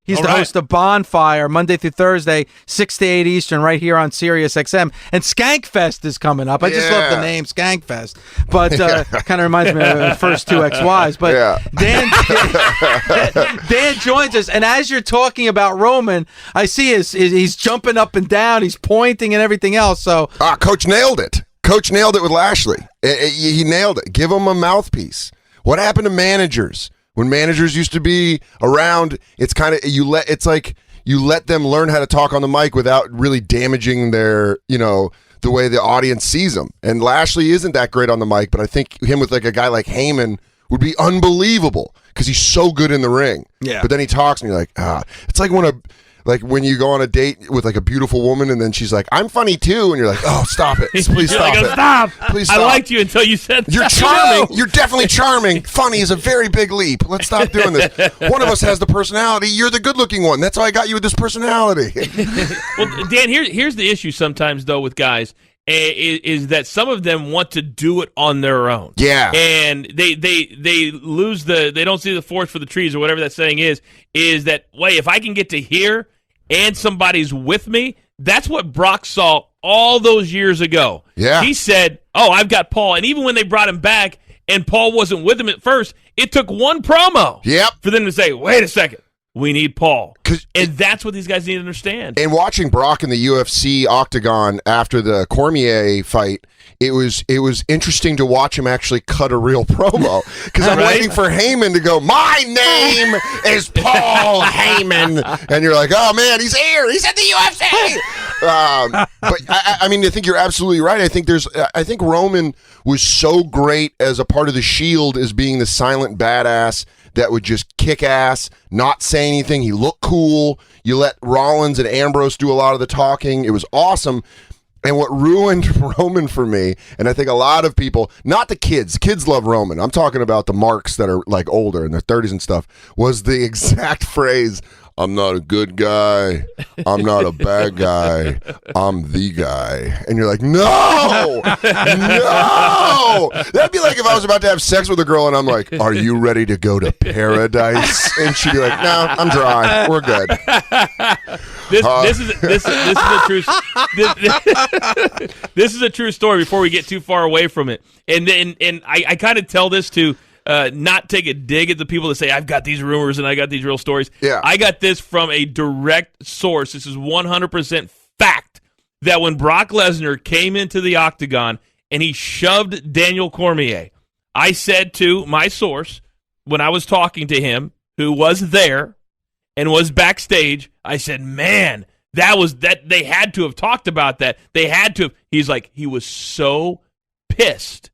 He's the host of Bonfire, Monday through Thursday, 6 to 8 Eastern, right here on SiriusXM. And Skankfest is coming up. I just love the name, Skankfest. But kind of reminds me of the first two XYs. But Dan joins us. And as you're talking about Roman, I see he's jumping up and down. He's pointing and everything else. So Coach nailed it. Coach nailed it with Lashley. He nailed it. Give him a mouthpiece. What happened to managers? When managers used to be around, it's kind of you let them learn how to talk on the mic without really damaging their, the way the audience sees them. And Lashley isn't that great on the mic, but I think him with like a guy like Heyman would be unbelievable because he's so good in the ring. Yeah. But then he talks and you're like, it's like when you go on a date with like a beautiful woman and then she's like, I'm funny too. And you're like, oh, stop it. Please stop it. Stop. Please stop. I liked you until you said You're charming. You're definitely charming. Funny is a very big leap. Let's stop doing this. One of us has the personality. You're the good-looking one. That's how I got you with this personality. Well, Dan, here's the issue sometimes, though, with guys. Is that some of them want to do it on their own. Yeah. And they lose they don't see the forest for the trees or whatever that saying is that, wait, if I can get to here and somebody's with me, that's what Brock saw all those years ago. Yeah. He said, I've got Paul. And even when they brought him back and Paul wasn't with him at first, it took one promo for them to say, wait a second. We need Paul. And that's what these guys need to understand. And watching Brock in the UFC octagon after the Cormier fight, it was interesting to watch him actually cut a real promo. Because I'm waiting for Heyman to go, my name is Paul Heyman. And you're like, oh, man, he's here. He's at the UFC. But, I mean, I think you're absolutely right. I think Roman was so great as a part of the Shield as being the silent badass that would just kick ass, not say anything. He looked cool. You let Rollins and Ambrose do a lot of the talking. It was awesome. And what ruined Roman for me, and I think a lot of people, not the kids love Roman. I'm talking about the marks that are like older in their 30s and stuff, was the exact phrase, I'm not a good guy. I'm not a bad guy. I'm the guy. And you're like, no. That'd be like if I was about to have sex with a girl and I'm like, are you ready to go to paradise? And she'd be like, no, I'm dry. We're good. This is a true story before we get too far away from it. And I kind of tell this to not take a dig at the people that say, I've got these rumors and I got these real stories. Yeah. I got this from a direct source. This is 100% fact that when Brock Lesnar came into the octagon and he shoved Daniel Cormier, I said to my source when I was talking to him, who was there and was backstage, I said, man, that they had to have talked about that. They had to have. He's like, he was so pissed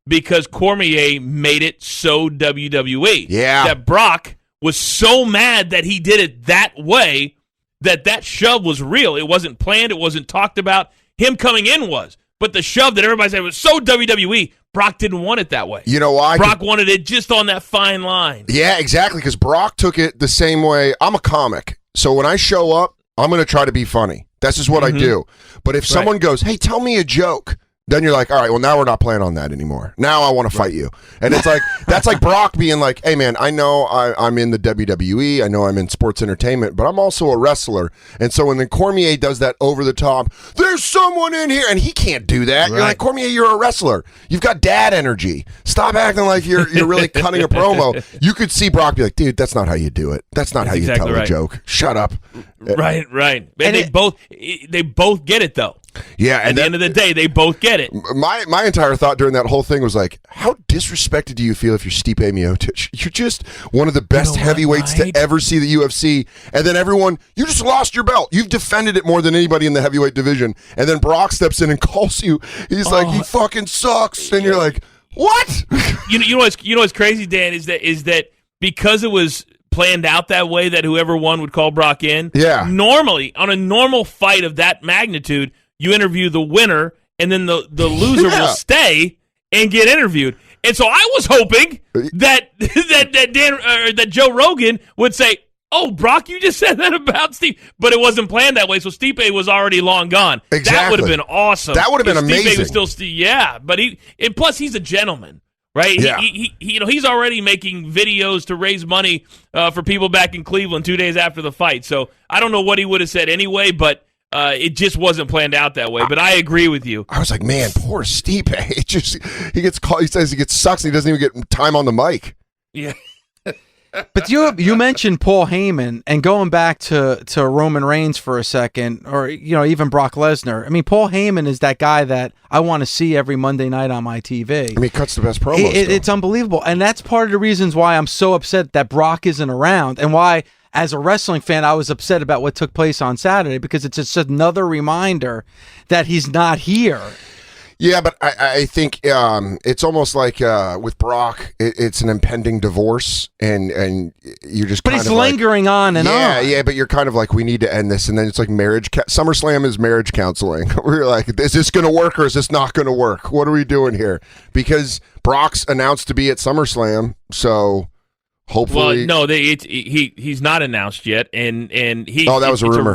because Cormier made it so WWE. Yeah. That Brock was so mad that he did it that way that shove was real. It wasn't planned. It wasn't talked about. Him coming in was. But the shove that everybody said was so WWE, Brock didn't want it that way. You know why? Brock wanted it just on that fine line. Yeah, exactly, because Brock took it the same way. I'm a comic, so when I show up, I'm going to try to be funny. That's just what I do. But if someone goes, hey, tell me a joke, then you're like, all right, well, now we're not playing on that anymore. Now I want to fight you. And it's like, that's like Brock being like, hey, man, I know I'm in the WWE. I know I'm in sports entertainment, but I'm also a wrestler. And so when the Cormier does that over the top, there's someone in here, and he can't do that. You're like, Cormier, you're a wrestler. You've got dad energy. Stop acting like you're really cutting a promo. You could see Brock be like, dude, that's not how you do it. That's not how you tell a joke. Shut up. Right. And they both get it, though. Yeah, and at the end of the day, they both get it. My entire thought during that whole thing was like, how disrespected do you feel if you're Stipe Miocic? You're just one of the best heavyweights to ever see the UFC, and then everyone, you just lost your belt. You've defended it more than anybody in the heavyweight division, and then Brock steps in and calls you. He's like, he fucking sucks, and you're like, what? you know what's crazy, Dan, is that because it was planned out that way that whoever won would call Brock in. Yeah. Normally, on a normal fight of that magnitude, you interview the winner, and then the loser will stay and get interviewed. And so I was hoping that Joe Rogan would say, "Oh, Brock, you just said that about Steve," but it wasn't planned that way. So Stipe was already long gone. Exactly. That would have been awesome. That would have been amazing. Stipe was still, but plus he's a gentleman. right? Yeah. He's already making videos to raise money for people back in Cleveland 2 days after the fight. So I don't know what he would have said anyway, but it just wasn't planned out that way. But I agree with you. I was like, man, poor Stipe. He gets called. He says he gets sucks. And he doesn't even get time on the mic. Yeah. But you mentioned Paul Heyman, and going back to Roman Reigns for a second, or even Brock Lesnar. I mean, Paul Heyman is that guy that I want to see every Monday night on my TV. I mean, he cuts the best promos. It's unbelievable, and that's part of the reasons why I'm so upset that Brock isn't around, and why, as a wrestling fan, I was upset about what took place on Saturday, because it's just another reminder that he's not here. Yeah, but I think it's almost like with Brock, it's an impending divorce, and you're just. But he's lingering on and on. Yeah, but you're kind of like, we need to end this, and then it's like marriage. SummerSlam is marriage counseling. We're like, is this going to work or is this not going to work? What are we doing here? Because Brock's announced to be at SummerSlam, so. Hopefully, well, no, he's not announced yet, and he. Oh, that was a rumor.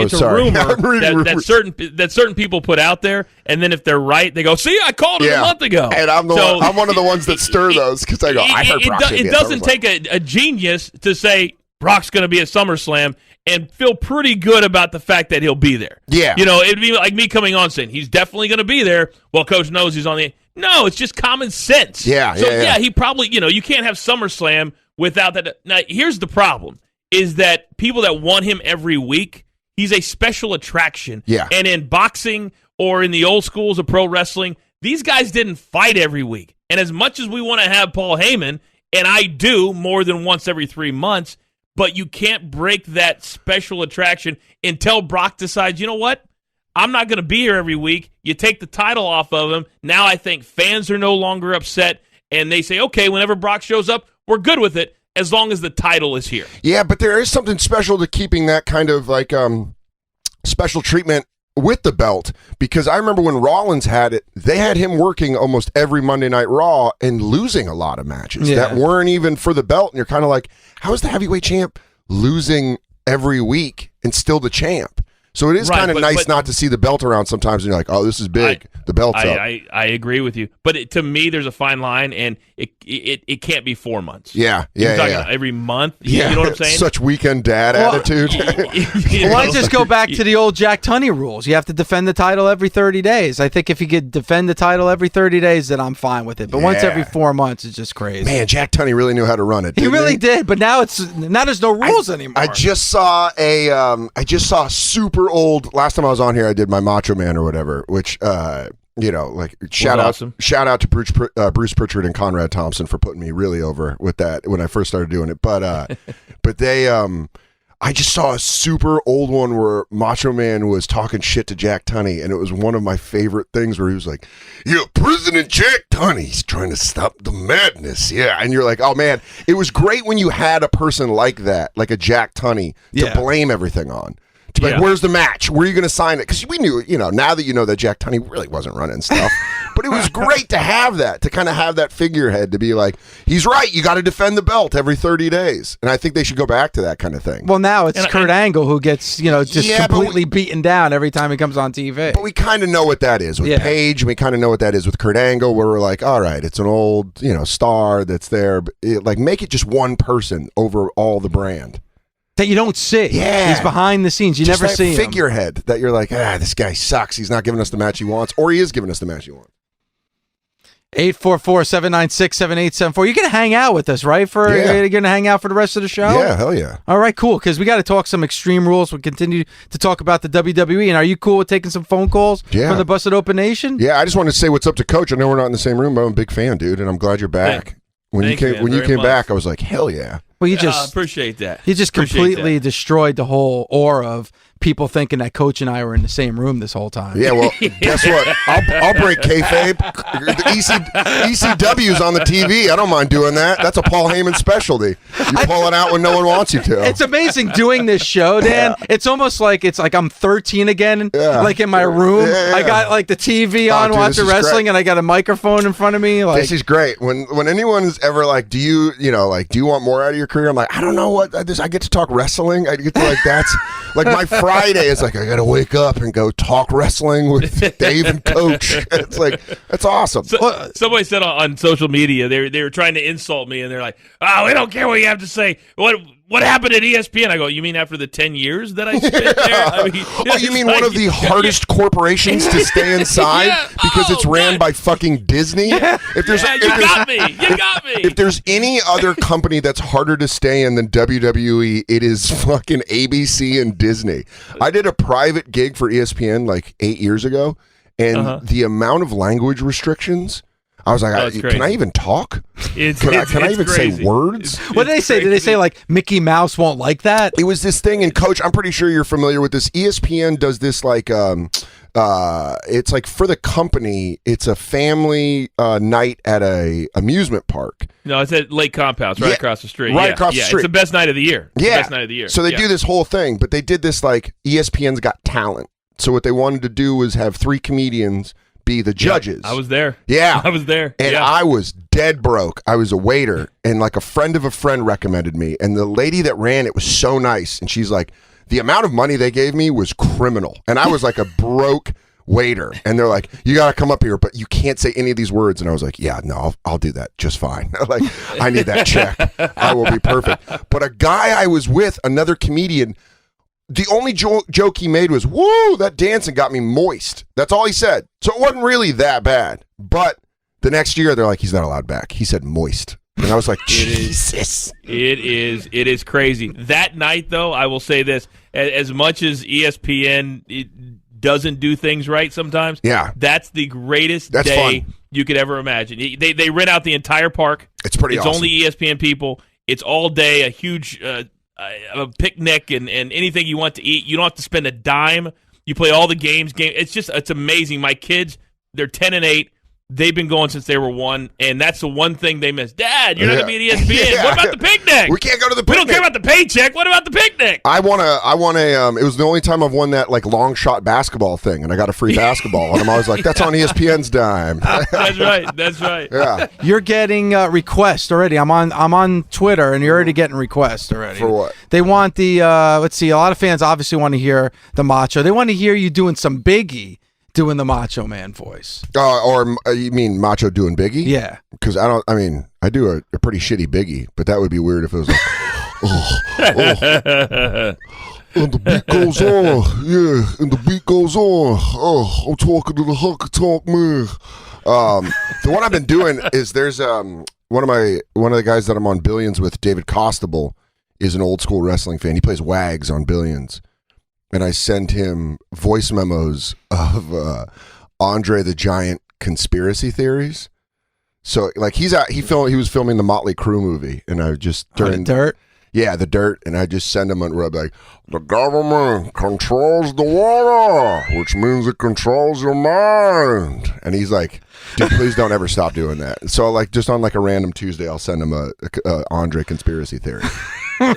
It's a rumor that certain people put out there, and then if they're right, they go, "See, I called it a month ago." And I'm one of the ones that stir those, because I go, "I heard Brock." It doesn't take a genius to say Brock's going to be at SummerSlam and feel pretty good about the fact that he'll be there. Yeah, it'd be like me coming on saying he's definitely going to be there. Well, Coach knows he's on the. No, it's just common sense. Yeah, he probably, you can't have SummerSlam without that. Now, here's the problem, is that people that want him every week, he's a special attraction. Yeah. And in boxing or in the old schools of pro wrestling, these guys didn't fight every week. And as much as we want to have Paul Heyman, and I do more than once every 3 months, but you can't break that special attraction until Brock decides, you know what? I'm not going to be here every week. You take the title off of him. Now I think fans are no longer upset, and they say, okay, whenever Brock shows up, we're good with it as long as the title is here. Yeah, but there is something special to keeping that kind of like special treatment with the belt, because I remember when Rollins had it, they had him working almost every Monday Night Raw and losing a lot of matches that weren't even for the belt, and you're kind of like, how is the heavyweight champ losing every week and still the champ? So it is kind of nice not to see the belt around sometimes, and you're like, oh, this is big. The belt's up. I agree with you. But to me, there's a fine line, and it can't be 4 months. Yeah. You're talking about every month. You know what I'm saying? Such weekend dad attitude. Why just go back to the old Jack Tunney rules? You have to defend the title every 30 days. I think if you could defend the title every 30 days, then I'm fine with it. But once every 4 months is just crazy. Man, Jack Tunney really knew how to run it. He really did, but now there's no rules anymore. I just saw a super old. Last time I was on here, I did my Macho Man or whatever, which shout out to Bruce Pritchard and Conrad Thompson for putting me really over with that when I first started doing it. But they I just saw a super old one where Macho Man was talking shit to Jack Tunney, and it was one of my favorite things where he was like, "Yeah, President Jack Tunney's trying to stop the madness." Yeah, and you're like, oh man, it was great when you had a person like that, like a Jack Tunney, to blame everything on. To be like, where's the match? Where are you going to sign it? Because we knew, now that you know that Jack Tunney really wasn't running stuff. But it was great to have that, to kind of have that figurehead to be like, he's right, you got to defend the belt every 30 days. And I think they should go back to that kind of thing. Well, now it's Kurt Angle who gets, completely beaten down every time he comes on TV. But we kind of know what that is with Paige, and we kind of know what that is with Kurt Angle, where we're like, all right, it's an old, star that's there. But make it just one person over all the brand. That you don't see. Yeah. He's behind the scenes. You just never see him. Figurehead that you're like, this guy sucks. He's not giving us the match he wants, or he is giving us the match he wants. 844-796-7874. You're going to hang out with us, right? You're going to hang out for the rest of the show? Yeah, hell yeah. All right, cool, because we got to talk some Extreme Rules. We'll continue to talk about the WWE. And are you cool with taking some phone calls from the Busted Open Nation? Yeah, I just wanted to say what's up to Coach. I know we're not in the same room, but I'm a big fan, dude, and I'm glad you're back. When you came back, I was like, hell yeah. Well, you just appreciate that. You just completely destroyed the whole aura of people thinking that Coach and I were in the same room this whole time. Yeah, well, guess what? I'll break kayfabe. The ECW's on the TV. I don't mind doing that. That's a Paul Heyman specialty. You pull it out when no one wants you to. It's amazing doing this show, Dan. Yeah. It's almost like I'm 13 again, like in my room. I got like the TV on, watching wrestling, and I got a microphone in front of me. Like, this is great. When anyone is ever like, do you want more out of your your career, I'm like, I don't know what I get to talk wrestling. I get to that's like my Friday is like I got to wake up and go talk wrestling with Dave and Coach. It's like that's awesome. So, somebody said on social media they were trying to insult me, and they're like, "Oh, we don't care what you have to say. What happened at ESPN?" I go, "You mean after the 10 years that I spent there?" I mean, you mean one of the hardest corporations to stay inside because it's ran by fucking Disney? If there's, you got me. If there's any other company that's harder to stay in than WWE, it is fucking ABC and Disney. I did a private gig for ESPN like 8 years ago, and the amount of language restrictions. I was like, can I even talk? Can I even crazy. say words? What did they say? Did they say like Mickey Mouse won't like that? It was this thing, and Coach, I'm pretty sure you're familiar with this. ESPN does this like, it's like for the company, it's a family night at a amusement park. No, it's at Lake Compounce, right across the street. Right across the street. It's the best night of the year. Yeah. Best night of the year. So they do this whole thing, but they did this like ESPN's Got Talent. So what they wanted to do was have 3 comedians be the judges. I was there. Yeah. I was there. And I was dead broke. I was a waiter, and like a friend of a friend recommended me. And the lady that ran it was so nice. And she's like, the amount of money they gave me was criminal. And I was like a broke waiter. And they're like, you got to come up here, but you can't say any of these words. And I was like, yeah, no, I'll do that just fine. Like, I need that check. I will be perfect. But a guy I was with, another comedian, the only joke he made was, woo, that dancing got me moist. That's all he said. So it wasn't really that bad. But the next year, they're like, he's not allowed back. He said moist. And I was like, Jesus. It is crazy. That night, though, I will say this. As much as ESPN doesn't do things right sometimes, that's the greatest day fun. You could ever imagine. They rent out the entire park. It's pretty awesome. It's only ESPN people. It's all day, a huge a picnic and anything you want to eat. You don't have to spend a dime. You play all the games. It's amazing. My kids, they're 10 and 8. They've been going since they were 1, and that's the one thing they miss. Dad, you're not going to be at ESPN. What about the picnic? We can't go to the picnic. We don't care about the paycheck. What about the picnic? I want a, it was the only time I've won that like long shot basketball thing, and I got a free basketball, and I'm always like, that's on ESPN's dime. That's right. Yeah. You're getting requests already. I'm on Twitter, and you're already getting requests already. For what? They want the, let's see, a lot of fans obviously want to hear the Macho. They want to hear you doing some Biggie. Doing the Macho Man voice. Or you mean Macho doing Biggie? Yeah. Because I do a pretty shitty Biggie, but that would be weird if it was like, and the beat goes on, and the beat goes on. I'm talking to the Hunker Talk man. The one I've been doing is there's one of the guys that I'm on Billions with, David Costable, is an old school wrestling fan. He plays Wags on Billions. And I send him voice memos of André the Giant conspiracy theories. So like he was filming the Motley Crue movie, and I just The Dirt. Yeah, The Dirt, and I just send him a rub like, the government controls the water, which means it controls your mind. And he's like, dude, please don't ever stop doing that. So like just on like a random Tuesday, I'll send him a Andre conspiracy theory. I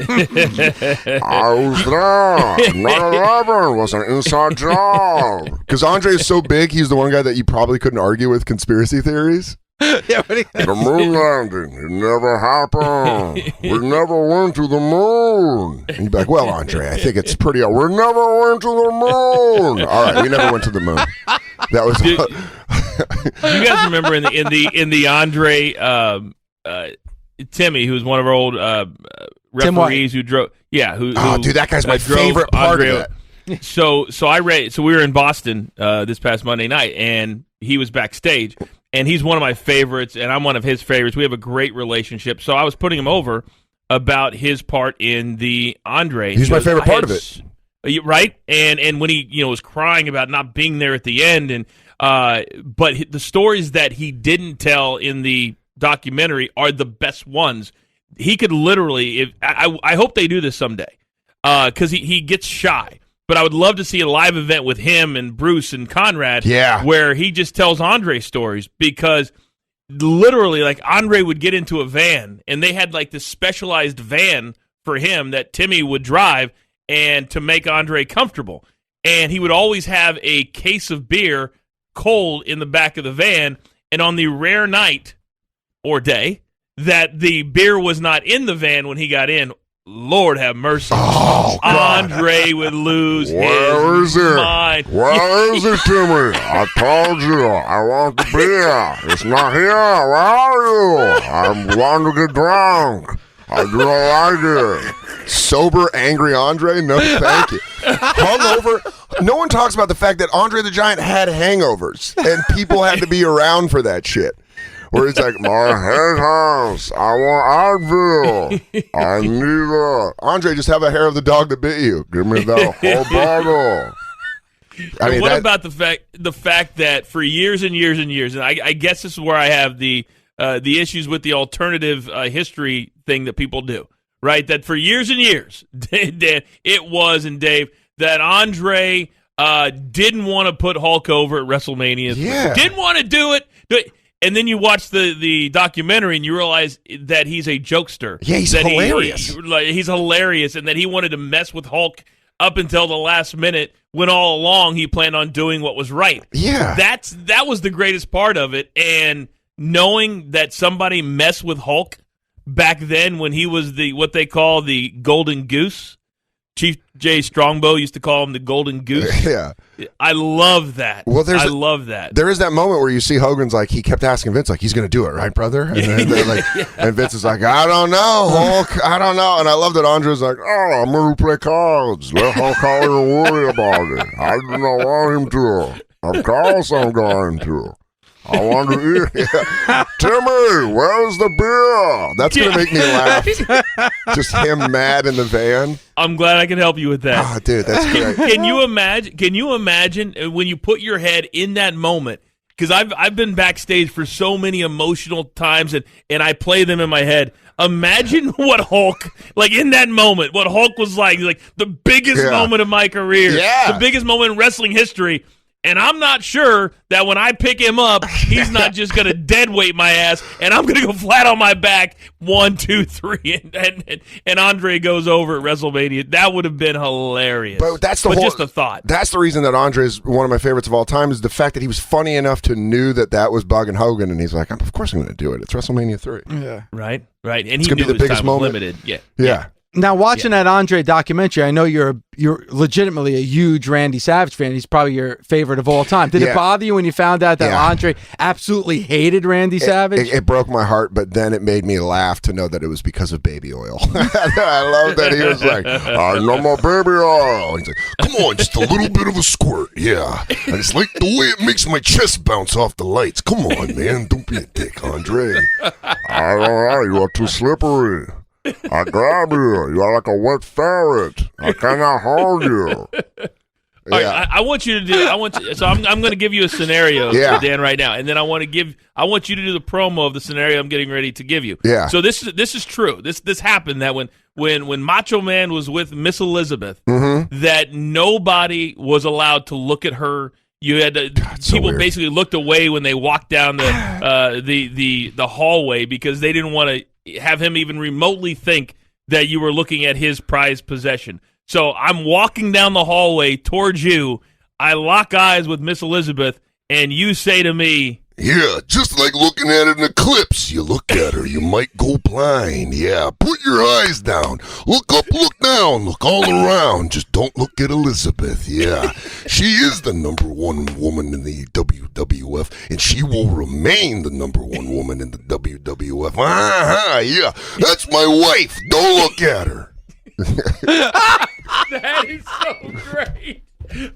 was there. 9/11 was an inside job. Because Andre is so big, he's the one guy that you probably couldn't argue with conspiracy theories. Yeah, the moon landing, it never happened. We never went to the moon. And you'd be like, well, Andre, I think it's pretty. We never went to the moon. All right, we never went to the moon. That was. Do you guys remember in the Andre Timmy, who's one of our old referees who drove? Yeah, who dude, that guy's my favorite part of that. So we were in Boston this past Monday night, and he was backstage. And he's one of my favorites, and I'm one of his favorites. We have a great relationship. So I was putting him over about his part in the Andre. He's my favorite part of it. Right? And when he was crying about not being there at the end, and but the stories that he didn't tell in the documentary are the best ones. He could literally, I hope they do this someday, because he gets shy. But I would love to see a live event with him and Bruce and Conrad, where he just tells Andre stories, because literally, like, Andre would get into a van, and they had like this specialized van for him that Timmy would drive, and to make Andre comfortable. And he would always have a case of beer cold in the back of the van, and on the rare night or day that the beer was not in the van when he got in, Lord have mercy. Oh, God. Andre would lose Where his is it? mind. Where is it, Timmy? I told you I want the beer. It's not here. Where are you? I want to get drunk. I don't like it. Sober, angry Andre? No, thank you. Hungover? No one talks about the fact that André the Giant had hangovers, and people had to be around for that shit. Where he's like, my head hurts. I want Advil. I need Andre, just have a hair of the dog that bit you. Give me that whole bottle. I mean, what about the fact that for years and years and years, and I guess this is where I have the issues with the alternative history thing that people do, right? That for years and years, Dan, it was, and Dave, that Andre didn't want to put Hulk over at WrestleMania. Yeah. Didn't want to do it. And then you watch the documentary and you realize that he's a jokester. Yeah, he's hilarious. He's hilarious, and that he wanted to mess with Hulk up until the last minute when all along he planned on doing what was right. Yeah. That was the greatest part of it. And knowing that somebody messed with Hulk back then when he was what they call the Golden Goose. Chief Jay Strongbow used to call him the Golden Goose. Yeah. I love that. Well, I love that. There is that moment where you see Hogan's like, he kept asking Vince, like, he's going to do it, right, brother? And then like, and Vince is like, I don't know, Hulk. I don't know. And I love that Andre's like, oh, I'm going to play cards. Let Hulk Hogan worry about it. I do not want him to. Of course I'm going to. I want to eat. Yeah. Timmy, where's the beer? That's going to make me laugh. Just him mad in the van. I'm glad I can help you with that. Oh, dude, that's great. Can you imagine when you put your head in that moment? Because I've been backstage for so many emotional times, and I play them in my head. Imagine what Hulk, like in that moment, what Hulk was like the biggest moment of my career, the biggest moment in wrestling history. And I'm not sure that when I pick him up, he's not just going to dead weight my ass, and I'm going to go flat on my back, 1, 2, 3, and Andre goes over at WrestleMania. That would have been hilarious. But just a thought. That's the reason that Andre is one of my favorites of all time, is the fact that he was funny enough to knew that was bugging Hogan, and he's like, of course I'm going to do it. It's WrestleMania 3. Yeah. Right. And it's he knew be the biggest moment. Limited. Yeah. Now, watching that Andre documentary, I know you're legitimately a huge Randy Savage fan. He's probably your favorite of all time. Did it bother you when you found out that Andre absolutely hated Randy Savage? It broke my heart, but then it made me laugh to know that it was because of baby oil. I love that he was like, no more baby oil. And he's like, come on, just a little bit of a squirt. Yeah. And it's like the way it makes my chest bounce off the lights. Come on, man. Don't be a dick, Andre. I don't know. You are too slippery. I grab you. You're like a wet ferret. I cannot hold you. Yeah. All right, I want you to do. So I'm going to give you a scenario, Dan, right now, and then I want you to do the promo of the scenario I'm getting ready to give you. Yeah. So this is true. This happened that when Macho Man was with Miss Elizabeth, that nobody was allowed to look at her. You had people basically looked away when they walked down the hallway because they didn't want to have him even remotely think that you were looking at his prized possession. So I'm walking down the hallway towards you. I lock eyes with Miss Elizabeth, and you say to me, yeah, just like looking at an eclipse. You look at her, you might go blind. Yeah, put your eyes down. Look up, look down, look all around. Just don't look at Elizabeth. Yeah, she is the #1 woman in the WWF, and she will remain the #1 woman in the WWF. Yeah, that's my wife. Don't look at her. That is so great. And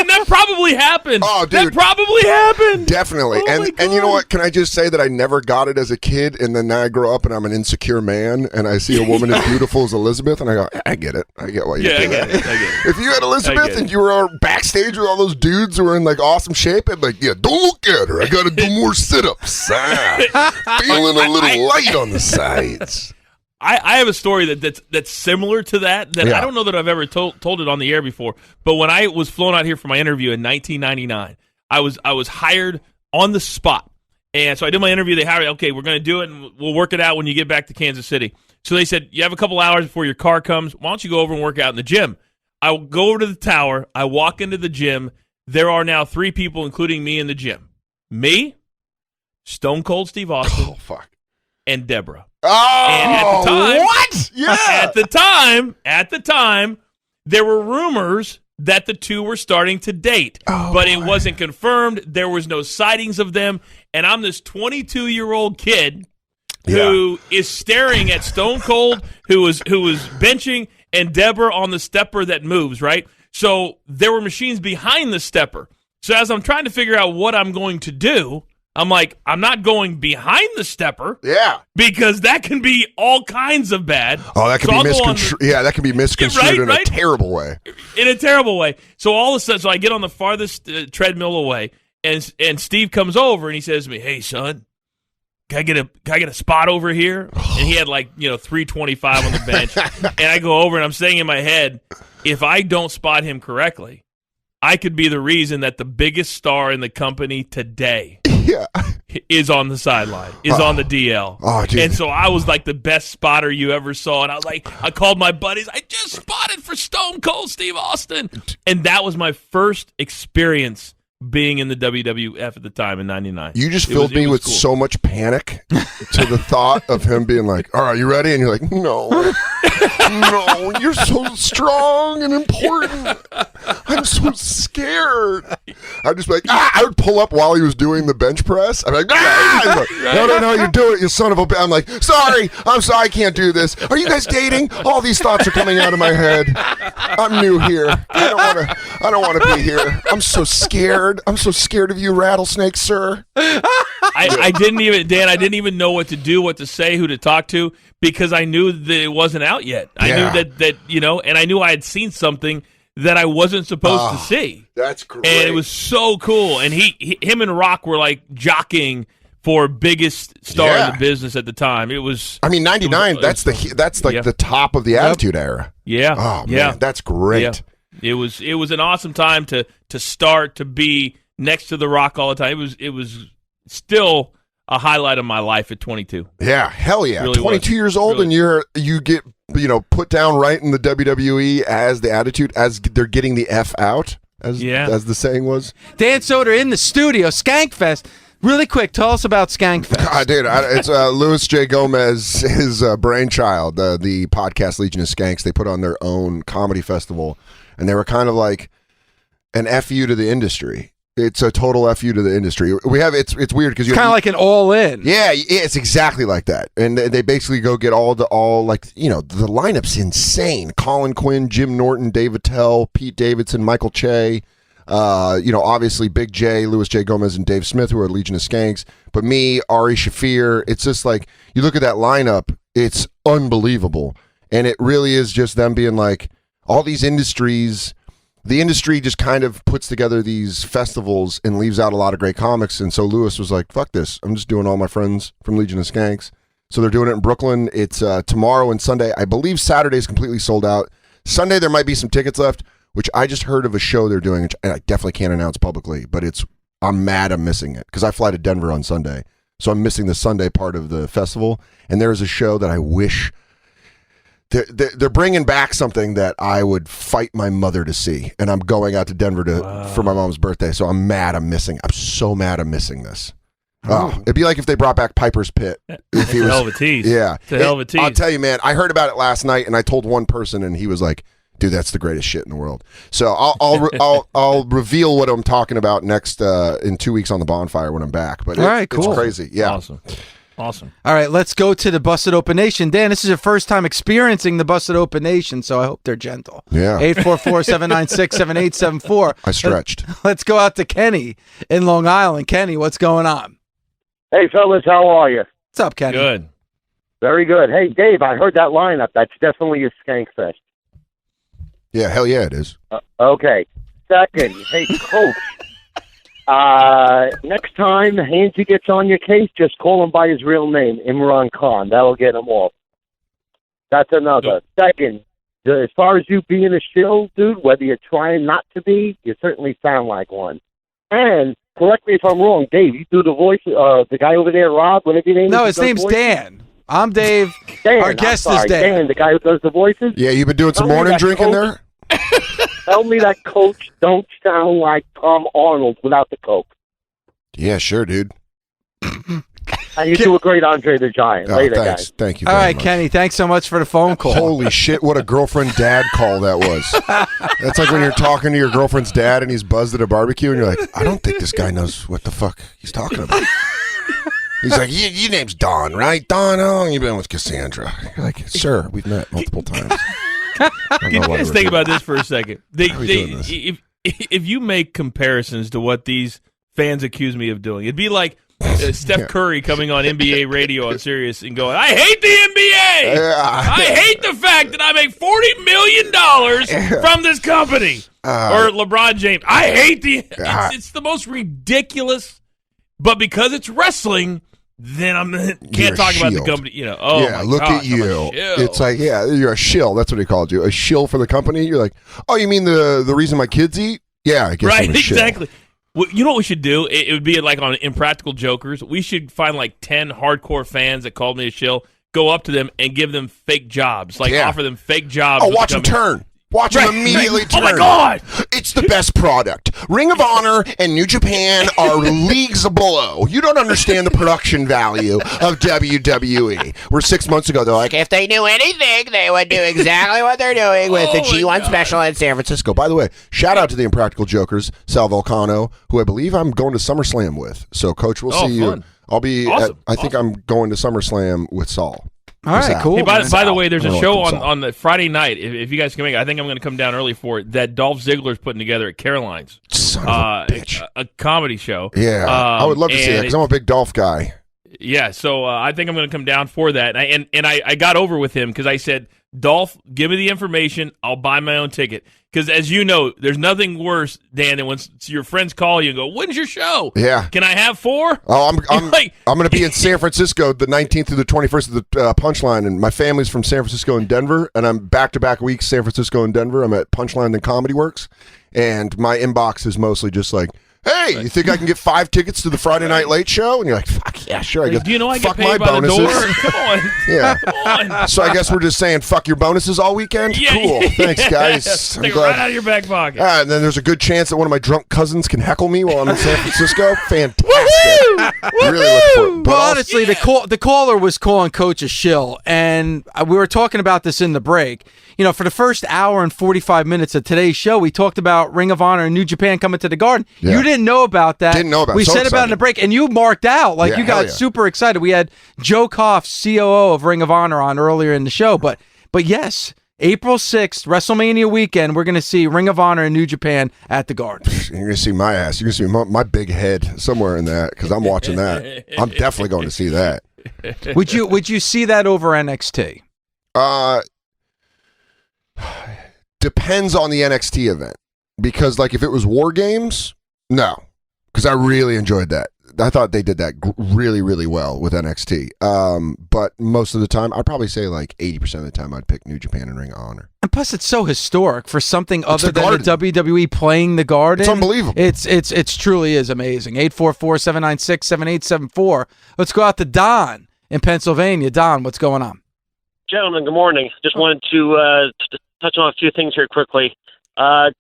that probably happened. Oh, dude. That probably happened. Definitely. And you know what? Can I just say that I never got it as a kid, and then now I grow up and I'm an insecure man, and I see a woman as beautiful as Elizabeth, and I go, I get it. I get why you do that. I get it. If you had Elizabeth and you were backstage with all those dudes who were in like awesome shape, I'd be like, yeah, don't look at her. I got to do more sit-ups. Feeling a little light on the sides. I have a story that's similar to that I don't know that I've ever told it on the air before. But when I was flown out here for my interview in 1999, I was hired on the spot, and so I did my interview. They hired me. Okay, we're going to do it, and we'll work it out when you get back to Kansas City. So they said, you have a couple hours before your car comes. Why don't you go over and work out in the gym? I will go over to the tower. I walk into the gym. There are now 3 people, including me, in the gym. Me, Stone Cold Steve Austin, and Deborah. Oh, and at the time, what? Yeah. At the time, there were rumors that the two were starting to date, but it wasn't confirmed. There was no sightings of them, and I'm this 22-year-old kid who is staring at Stone Cold, who was benching, and Deborah on the stepper that moves, right? So there were machines behind the stepper. So as I'm trying to figure out what I'm going to do, I'm like, I'm not going behind the stepper. Yeah. Because that can be all kinds of bad. Oh, that can be misconstrued. Yeah, that can be misconstrued in a terrible way. In a terrible way. So all of a sudden, I get on the farthest treadmill away, and Steve comes over and he says to me, "Hey, son, can I get a spot over here?" And he had 325 on the bench, and I go over and I'm saying in my head, if I don't spot him correctly, I could be the reason that the biggest star in the company today is on the sideline, is on the DL. Oh, dude. And so I was like the best spotter you ever saw. And I was like, I called my buddies. I just spotted for Stone Cold Steve Austin. And that was my first experience being in the WWF at the time in 99. You just filled me with so much panic to the thought of him being like, "All right, you ready?" And you're like, "No, no, you're so strong and important. I'm so scared." I'd just be like, I would pull up while he was doing the bench press. I'm like, "Ah!" He's like, No, you do it, you son of a bitch. I'm like, I'm sorry, I can't do this. Are you guys dating? All these thoughts are coming out of my head. I'm new here. I don't want to be here. I'm so scared. I'm so scared of you, rattlesnake, sir. I didn't even know what to do, what to say, who to talk to, because I knew that it wasn't out yet. I knew that and I knew I had seen something that I wasn't supposed to see. That's great. And it was so cool. And him and Rock were like jockeying for biggest star in the business at the time. It was. I mean, 99. That's the top of the Attitude Era. Yeah. Oh man, that's great. Yeah. It was an awesome time to start to be next to The Rock all the time. It was still a highlight of my life at 22. Yeah, hell yeah. Really 22 years old and you get put down right in the WWE as the Attitude, as they're getting the F out, as the saying was. Dan Soder in the studio, Skankfest. Really quick, tell us about Skankfest. Dude, it's Louis J. Gomez, his brainchild, the podcast Legion of Skanks. They put on their own comedy festival, and they were kind of like an FU to the industry. It's a total FU to the industry. It's weird because it's kind of like an all-in. Yeah, it's exactly like that. And they basically go get the lineup's insane. Colin Quinn, Jim Norton, Dave Attell, Pete Davidson, Michael Che. Obviously Big J, Louis J. Gomez, and Dave Smith, who are Legion of Skanks. But me, Ari Shaffir, it's just like, you look at that lineup, it's unbelievable. And it really is just them being like, all these industries, the industry just kind of puts together these festivals and leaves out a lot of great comics. And so Louis was like, fuck this. I'm just doing all my friends from Legion of Skanks. So they're doing it in Brooklyn. It's tomorrow and Sunday. I believe Saturday is completely sold out. Sunday, there might be some tickets left, which I just heard of a show they're doing, which I definitely can't announce publicly, but I'm mad I'm missing it because I fly to Denver on Sunday. So I'm missing the Sunday part of the festival. And there is a show that I wish they're bringing back something that I would fight my mother to see. And I'm going out to Denver for my mom's birthday. So I'm mad I'm missing. I'm so mad I'm missing this. Oh, it'd be like if they brought back Piper's Pit. It's a hell of a tease. Yeah. It's a hell of a tease. I'll tell you, man, I heard about it last night and I told one person and he was like, dude, that's the greatest shit in the world. So I'll reveal what I'm talking about next in 2 weeks on the bonfire when I'm back. But cool. It's crazy. Yeah. Awesome. All right, let's go to the Busted Open Nation. Dan, this is your first time experiencing the Busted Open Nation, so I hope they're gentle. Yeah. 844-796-7874. I stretched. Let's go out to Kenny in Long Island. Kenny, what's going on? Hey, fellas, how are you? What's up, Kenny? Good. Very good. Hey, Dave, I heard that lineup. That's definitely a skank fest. Yeah, hell yeah, it is. Okay. Second, hey, Coach, next time Hansie gets on your case, just call him by his real name, Imran Khan. That'll get him off. That's another. Second, as far as you being a shill, dude, whether you're trying not to be, you certainly sound like one. And correct me if I'm wrong, Dave, you do the voice, the guy over there, Rob, whatever your name is. No, his name's Dan. I'm Dave. Dan, our guest is Dan. Dan, the guy who does the voices. Yeah, you've been doing some morning drinking there? Tell me that Coach don't sound like Tom Arnold without the Coke. Yeah, sure, dude. And you do a great André the Giant. Later, thanks. guys. Thank you. All very right, much. Kenny, thanks so much for the phone call. Holy shit, what a girlfriend-dad call that was. That's like when you're talking to your girlfriend's dad and he's buzzed at a barbecue and you're like, I don't think this guy knows what the fuck he's talking about. He's like, your name's Don, right? Don, how long you been with Cassandra? You're like, sir, we've met multiple times. Can you guys think about this for a second? This? If you make comparisons to what these fans accuse me of doing, it'd be like Steph Curry coming on NBA radio on Sirius and going, I hate the NBA. I hate the fact that I make $40 million from this company. Or LeBron James. I hate it's the most ridiculous, but because it's wrestling, then can't talk about the company. You know, look at you. It's like, you're a shill. That's what he called you. A shill for the company. You're like, oh, you mean the reason my kids eat? Yeah, I guess. Right, exactly. Well, you know what we should do? It would be like on Impractical Jokers. We should find like 10 hardcore fans that called me a shill, go up to them and give them fake jobs. Like offer them fake jobs. Oh, watch them turn. Watch them immediately turn. Oh, my God. It's the best product. Ring of Honor and New Japan are leagues below. You don't understand the production value of WWE. Where 6 months ago, they're like, if they knew anything, they would do exactly what they're doing with the G1 special in San Francisco. By the way, shout out to the Impractical Jokers, Sal Volcano, who I believe I'm going to SummerSlam with. So, Coach, we'll see you. I'll be I think I'm going to SummerSlam with Saul. All right, cool. Hey, by the way, there's a show on the Friday night. If you guys can make it, I think I'm going to come down early for it. That Dolph Ziggler's putting together at Caroline's. Son of a bitch. A comedy show. Yeah, I would love to see that because I'm a big Dolph guy. Yeah, so I think I'm going to come down for that. And I got over with him because I said, Dolph, give me the information. I'll buy my own ticket. Because as you know, there's nothing worse, Dan, than when your friends call you and go, when's your show? Yeah. Can I have 4? Oh, I'm going to be in San Francisco the 19th through the 21st of the Punchline, and my family's from San Francisco and Denver, and I'm back-to-back weeks San Francisco and Denver. I'm at Punchline and Comedy Works, and my inbox is mostly just like, hey, you think I can get 5 tickets to the Friday Night Late Show? And you're like, fuck yeah, sure. I guess. Do you know I fuck get paid my by bonuses. the door? Come on. Yeah. Come on. So I guess we're just saying fuck your bonuses all weekend? Yeah. Cool. Thanks, guys. I'm Take it glad. right out of your back pocket. And then there's a good chance that one of my drunk cousins can heckle me while I'm in San Francisco. Fantastic. Really look for it. But Well, honestly, the caller was calling Coach a shill, and we were talking about this in the break. You know, for the first hour and 45 minutes of today's show, we talked about Ring of Honor and New Japan coming to the Garden. Yeah. You didn't know about that. Didn't know about it. We So said about it in the break, and you marked out. Like, you got super excited. We had Joe Koff, COO of Ring of Honor, on earlier in the show. But yes, April 6th, WrestleMania weekend, we're going to see Ring of Honor and New Japan at the Garden. You're going to see my ass. You're going to see my big head somewhere in that because I'm watching that. I'm definitely going to see that. Would you see that over NXT? Depends on the NXT event. Because, like, if it was War Games, no. Because I really enjoyed that. I thought they did that really, really well with NXT. But most of the time, I'd probably say like 80% of the time, I'd pick New Japan and Ring of Honor. And plus, it's so historic for something other than Garden. the WWE playing the Garden. It's unbelievable. It's truly is amazing. 844-796-7874. Let's go out to Don in Pennsylvania. Don, what's going on? Gentlemen, good morning. Just wanted to touch on a few things here quickly.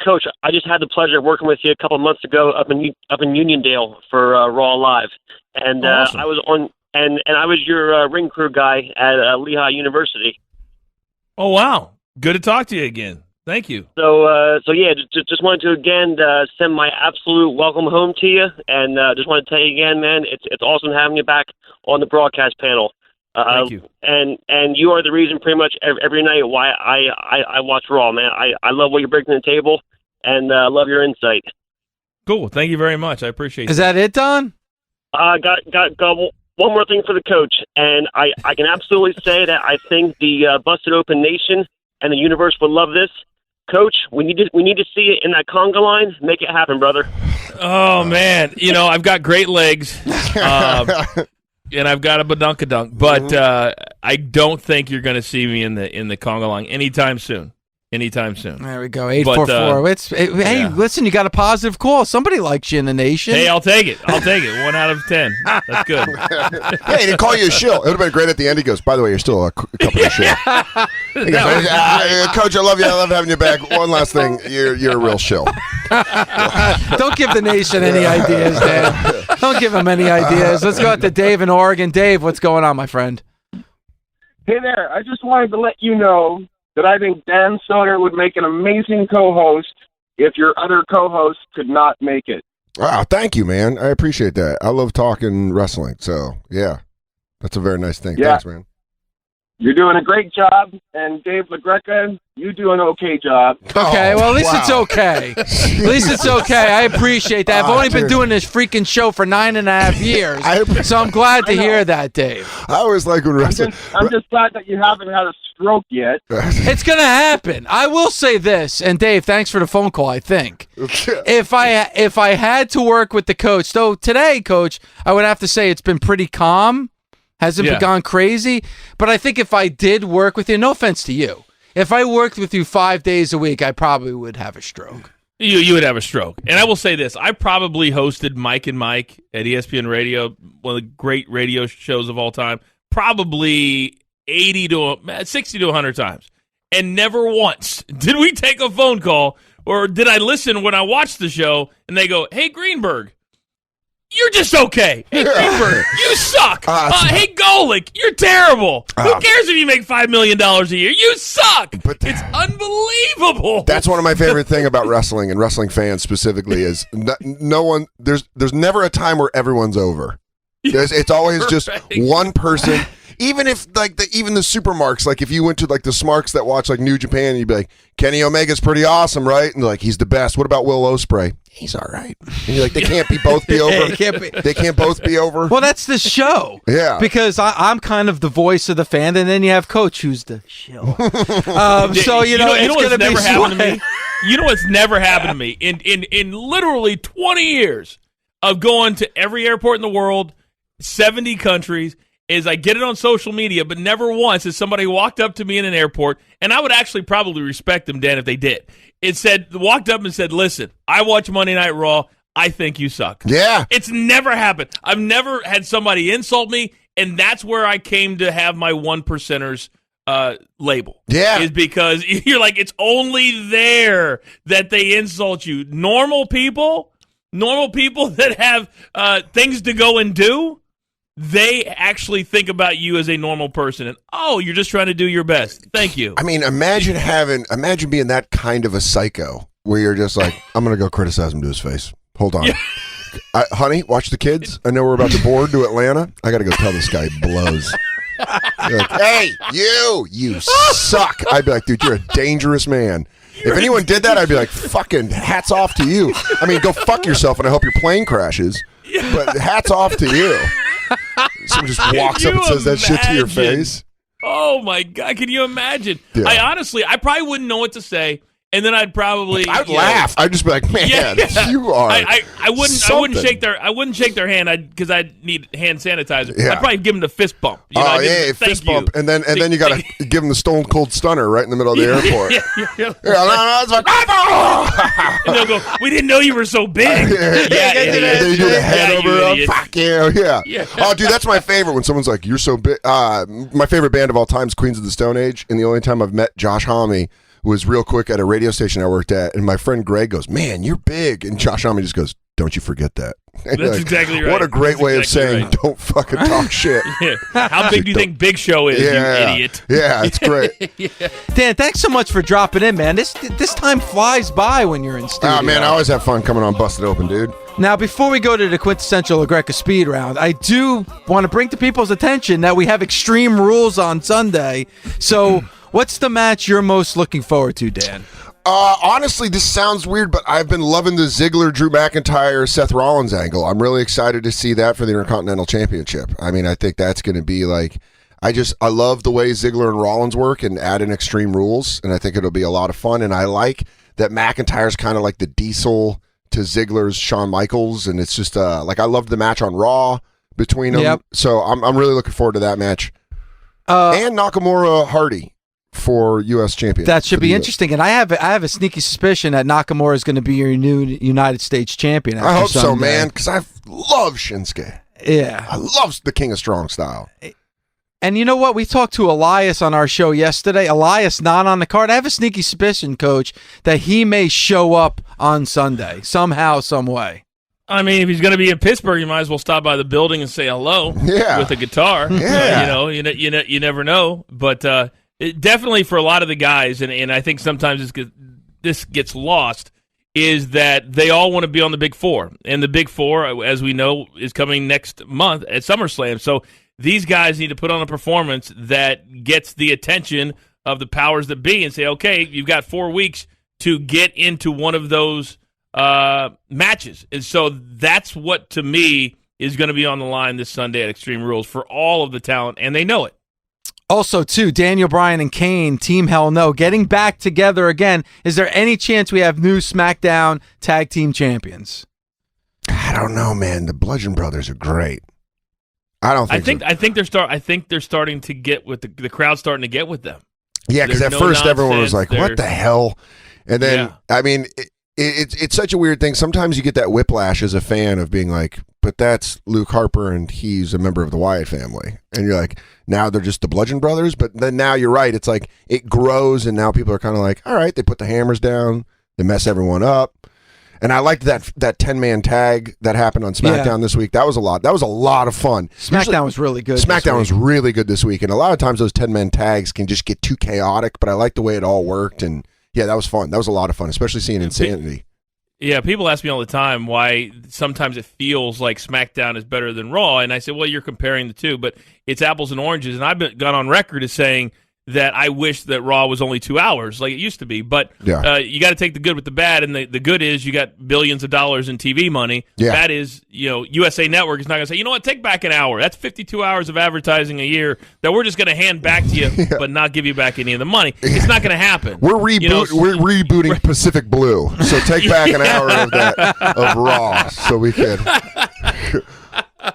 Coach, I just had the pleasure of working with you a couple of months ago up in Uniondale for Raw Live, and awesome. I was on and I was your ring crew guy at Lehigh University. Oh, wow. Good to talk to you again. Thank you. So yeah, just wanted to again send my absolute welcome home to you, and just want to tell you again, man, it's awesome having you back on the broadcast panel. Thank you. And you are the reason pretty much every night why I watch Raw, man. I love what you're bringing to the table, and love your insight. Cool. Thank you very much. I appreciate it. Is that it, Don? Got one more thing for the coach, and I can absolutely say that I think the Busted Open Nation and the universe would love this. Coach, we need to see it in that conga line. Make it happen, brother. Oh, man. You know, I've got great legs. And I've got a badunkadunk, but I don't think you're going to see me in the conga line anytime soon. Anytime soon. There we go. 844. Hey, listen, you got a positive call. Somebody likes you in the nation. Hey, I'll take it. 1 out of 10. That's good. Hey, he didn't call you a shill. It would have been great at the end. He goes, by the way, you're still a company shill. He goes, Coach, I love you. I love having you back. One last thing. You're a real shill. Don't give the nation any ideas, Dan. Don't give him any ideas. Let's go out to Dave in Oregon. Dave, what's going on, my friend? Hey there. I just wanted to let you know that I think Dan Soder would make an amazing co-host if your other co-host could not make it. Wow, thank you, man. I appreciate that. I love talking wrestling. So, yeah, that's a very nice thing. Yeah. Thanks, man. You're doing a great job, and Dave LaGreca, you do an okay job. Okay, well, at least wow. it's okay. At least it's okay. I appreciate that. I've only been doing this freaking show for 9.5 years, so I'm glad to hear that, Dave. I always like when wrestling. I'm just glad that you haven't had a stroke yet. It's going to happen. I will say this, and Dave, thanks for the phone call, I think. If I had to work with the coach, though today, Coach, I would have to say it's been pretty calm. Hasn't gone crazy. But I think if I did work with you, no offense to you, if I worked with you 5 days a week, I probably would have a stroke. You would have a stroke. And I will say this. I probably hosted Mike and Mike at ESPN Radio, one of the great radio shows of all time, probably 60 to 100 times. And never once did we take a phone call or did I listen when I watched the show and they go, hey, Greenberg, you're just okay. Hey, Greenberg, you suck. Hey, Golick, you're terrible. Who cares if you make $5 million a year? You suck. It's unbelievable. That's one of my favorite thing about wrestling and wrestling fans specifically is no one. There's never a time where everyone's over. It's always just one person. Even if even the super marks, like if you went to like the smarks that watch like New Japan, and you'd be like, Kenny Omega's pretty awesome, right? And they're like, he's the best. What about Will Ospreay? He's all right. And you're like, they can't both be over. They can't both be over. Well, that's the show. Yeah. Because I'm kind of the voice of the fan, and then you have Coach who's the show. So you know it's going to be happened to me. You know what's never happened to me in literally 20 years of going to every airport in the world, 70 countries. Is I get it on social media, but never once has somebody walked up to me in an airport, and I would actually probably respect them, Dan, if they did. Walked up and said, listen, I watch Monday Night Raw. I think you suck. Yeah. It's never happened. I've never had somebody insult me, and that's where I came to have my one percenters label. Yeah. Is because you're like, it's only there that they insult you. Normal people that have things to go and do, they actually think about you as a normal person, and you're just trying to do your best. Thank you. I mean, imagine being that kind of a psycho where you're just like, I'm gonna go criticize him to his face. Hold on, honey, watch the kids. I know we're about to board to Atlanta. I gotta go tell this guy he blows. You're like, hey, you suck. I'd be like, dude, you're a dangerous man. If anyone did that, I'd be like, fucking hats off to you. I mean, go fuck yourself, and I hope your plane crashes. But hats off to you. Someone just walks up and says that shit to your face. Oh, my God. Can you imagine? Yeah. I probably wouldn't know what to say. And then I'd probably I'd laugh. I'd just be like, man, you are. I wouldn't shake their hand because I'd need hand sanitizer. Yeah. I'd probably give them the fist bump. Fist bump, and then you gotta give them the stone cold stunner right in the middle of the airport. It's like, and they'll go, we didn't know you were so big. Then you do the head over. Fuck you, yeah. Oh, dude, that's my favorite when someone's like, you're so big. My favorite band of all time is Queens of the Stone Age, and the only time I've met Josh Homme was real quick at a radio station I worked at, and my friend Greg goes, man, you're big, and Josh Homme just goes, don't you forget that. That's exactly right. What a great way of saying, don't fucking talk shit. How big do you think Big Show is, you idiot? Yeah, it's great. Dan, thanks so much for dropping in, man. This time flies by when you're in studio. Oh, man, I always have fun coming on Busted Open, dude. Now, before we go to the quintessential LaGreca speed round, I do want to bring to people's attention that we have Extreme Rules on Sunday. So what's the match you're most looking forward to, Dan? Honestly, this sounds weird, but I've been loving the Ziggler, Drew McIntyre, Seth Rollins angle. I'm really excited to see that for the Intercontinental Championship. I mean, I think that's going to be like, I love the way Ziggler and Rollins work and add in Extreme Rules, and I think it'll be a lot of fun. And I like that McIntyre's kind of like the Diesel to Ziggler's Shawn Michaels, and it's just like I loved the match on Raw between them. Yep. So I'm really looking forward to that match. And Nakamura Hardy for U.S. champion. That should be interesting. And I have a sneaky suspicion that Nakamura is going to be your new United States champion. I hope so, man, because I love Shinsuke. Yeah. I love the King of Strong style. And you know what? We talked to Elias on our show yesterday. Elias not on the card. I have a sneaky suspicion, Coach, that he may show up on Sunday somehow, some way. I mean, if he's going to be in Pittsburgh, you might as well stop by the building and say hello with a guitar. Yeah. You never know. But definitely for a lot of the guys, and I think sometimes this gets lost, is that they all want to be on the Big Four. And the Big Four, as we know, is coming next month at SummerSlam. So these guys need to put on a performance that gets the attention of the powers that be and say, okay, you've got 4 weeks to get into one of those matches. And so that's what, to me, is going to be on the line this Sunday at Extreme Rules for all of the talent, and they know it. Also, too, Daniel Bryan and Kane, Team Hell No, getting back together again. Is there any chance we have new SmackDown Tag Team Champions? I don't know, man. The Bludgeon Brothers are great. I think they're starting to get with the crowd starting to get with them. Yeah, because at first everyone was like, "What the hell?" And then, I mean, it's such a weird thing. Sometimes you get that whiplash as a fan of being like, "But that's Luke Harper, and he's a member of the Wyatt family," and you're like, "Now they're just the Bludgeon Brothers." But then now you're right. It's like it grows, and now people are kind of like, "All right," they put the hammers down, they mess everyone up. And I liked that 10-man tag that happened on SmackDown this week. That was a lot. That was a lot of fun. SmackDown was really good. SmackDown was really good this week. And a lot of times those 10-man tags can just get too chaotic, but I like the way it all worked. And yeah, that was fun. That was a lot of fun, especially seeing Insanity. Yeah, people ask me all the time why sometimes it feels like SmackDown is better than Raw. And I say, well, you're comparing the two, but it's apples and oranges. And I've gone on record as saying that I wish that Raw was only 2 hours like it used to be. But you got to take the good with the bad, and the good is you got billions of dollars in TV money. Yeah. Bad is, USA Network is not going to say, you know what, take back an hour. That's 52 hours of advertising a year that we're just going to hand back to you but not give you back any of the money. It's not going to happen. We're rebooting Pacific Blue, so take back an hour of that of Raw so we could...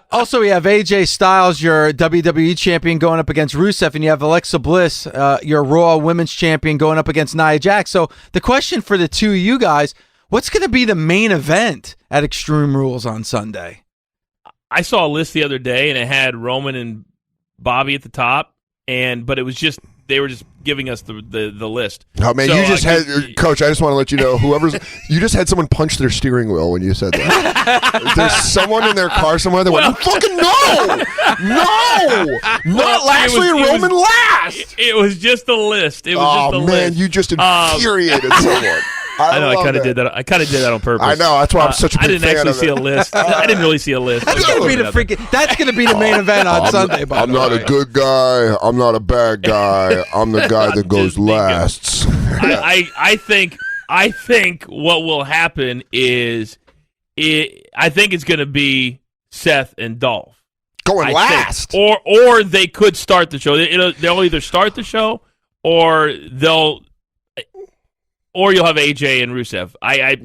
Also, we have AJ Styles, your WWE champion, going up against Rusev, and you have Alexa Bliss, your Raw Women's champion, going up against Nia Jax. So the question for the two of you guys, what's going to be the main event at Extreme Rules on Sunday? I saw a list the other day, and it had Roman and Bobby at the top, but it was just they were just giving us the list. Oh man, so, you just had Coach. I just want to let you know, you just had someone punch their steering wheel when you said that. There's someone in their car somewhere that went, "Fucking no, not Lashley and Roman last." It was just a list. It was just a list. You just infuriated someone. I know. I kind of did that. I kind of did that on purpose. I know. That's why I'm such a big fan of it. I didn't actually see a list. I didn't really see a list. That's going to be the main event on Sunday. I'm not a good guy. I'm not a bad guy. I'm the guy that goes last. I think what will happen is I think it's going to be Seth and Dolph going last, or they could start the show. They'll either start the show or or you'll have AJ and Rusev. I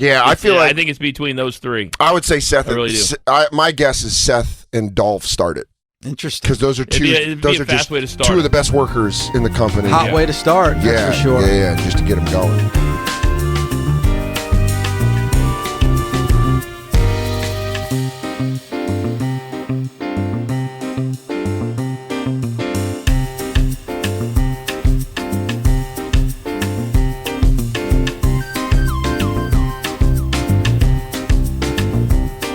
think it's between those three. I would say Seth. I really do. My guess is Seth and Dolph start it. Interesting. Because those are those are just two of the best workers in the company. Hot way to start. That's for sure. Yeah, just to get them going.